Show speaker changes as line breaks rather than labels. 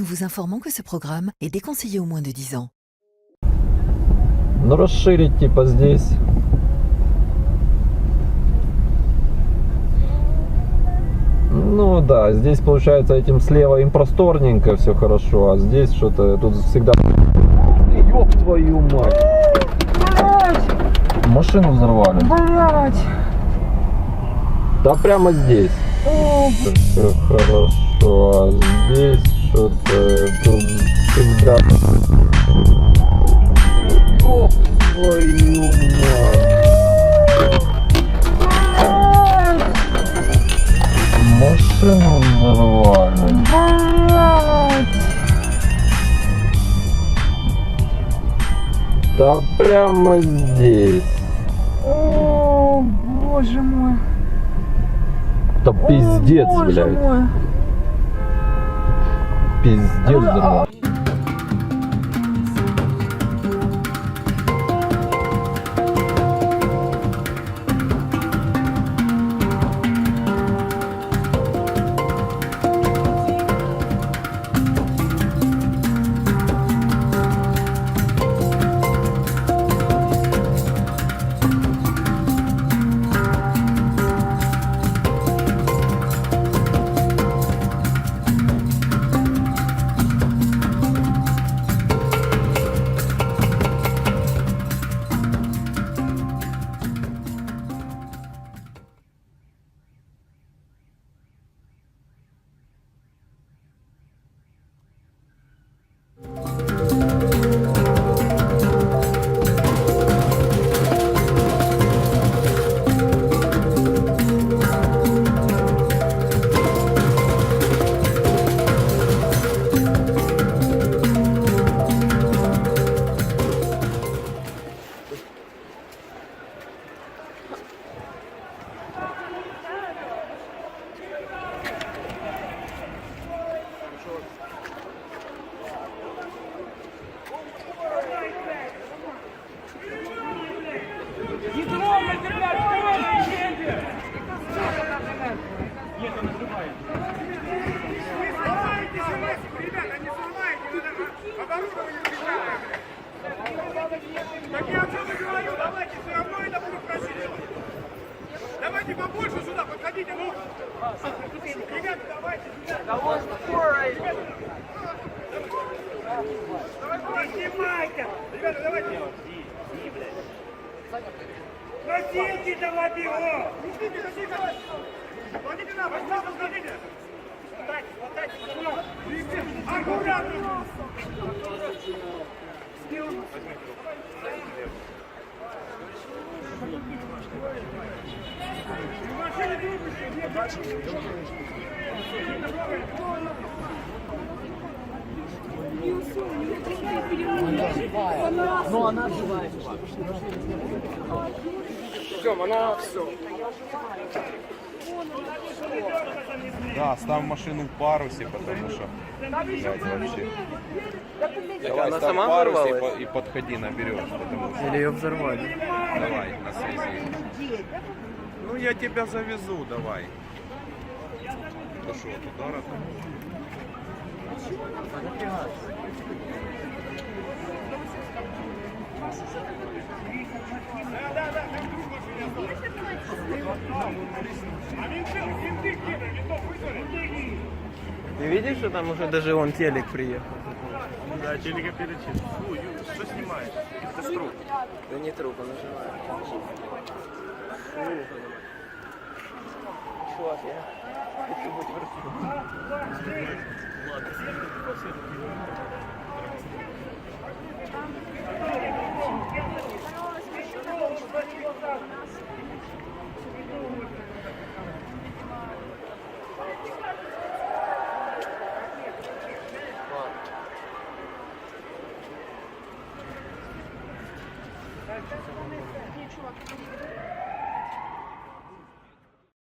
vous informons que ce programme est déconseillé aux moins de 10 ans.
Ну, расширить типа здесь. Ну да, здесь получается этим слева им просторненько, все хорошо, а здесь что-то тут всегда... Ёб твою мать! Машину взорвали.
Блять!
Да прямо здесь. Все хорошо, а здесь что-то тут всегда... Ёб твою мать! Машину взорвали.
Блять!
Да прямо здесь.
О, боже мой!
Да пиздец,
О, боже
блядь.
мой!
Пиздец взорвали.
Так я о чем и говорю, давайте все равно это буду просить. Давайте побольше сюда, подходите, ну. Ребята, давайте сюда. Давай, снимайте. Ребята, давайте. Носите давайте его. Несите, носите. Кладите на, пожалуйста, кладите. Аккуратно.
Ну, она живая.
Все, она все.
Да, ставь машину в парусе, потому что, блядь, вообще. Давай,
она
ставь
сама
в парусе
взорвалась?
и подходи, наберешь, потому что...
Или ее взорвали?
Давай, на связи. Ну, я тебя завезу, давай. Да что, от удара там?
Ты видишь, что там уже даже вон телек приехал?
Да, телека перечит. Фу, что снимаешь? Это ж труп.
Да не труп, он живая. Чувак, я хочу быть врачом.
Чувак,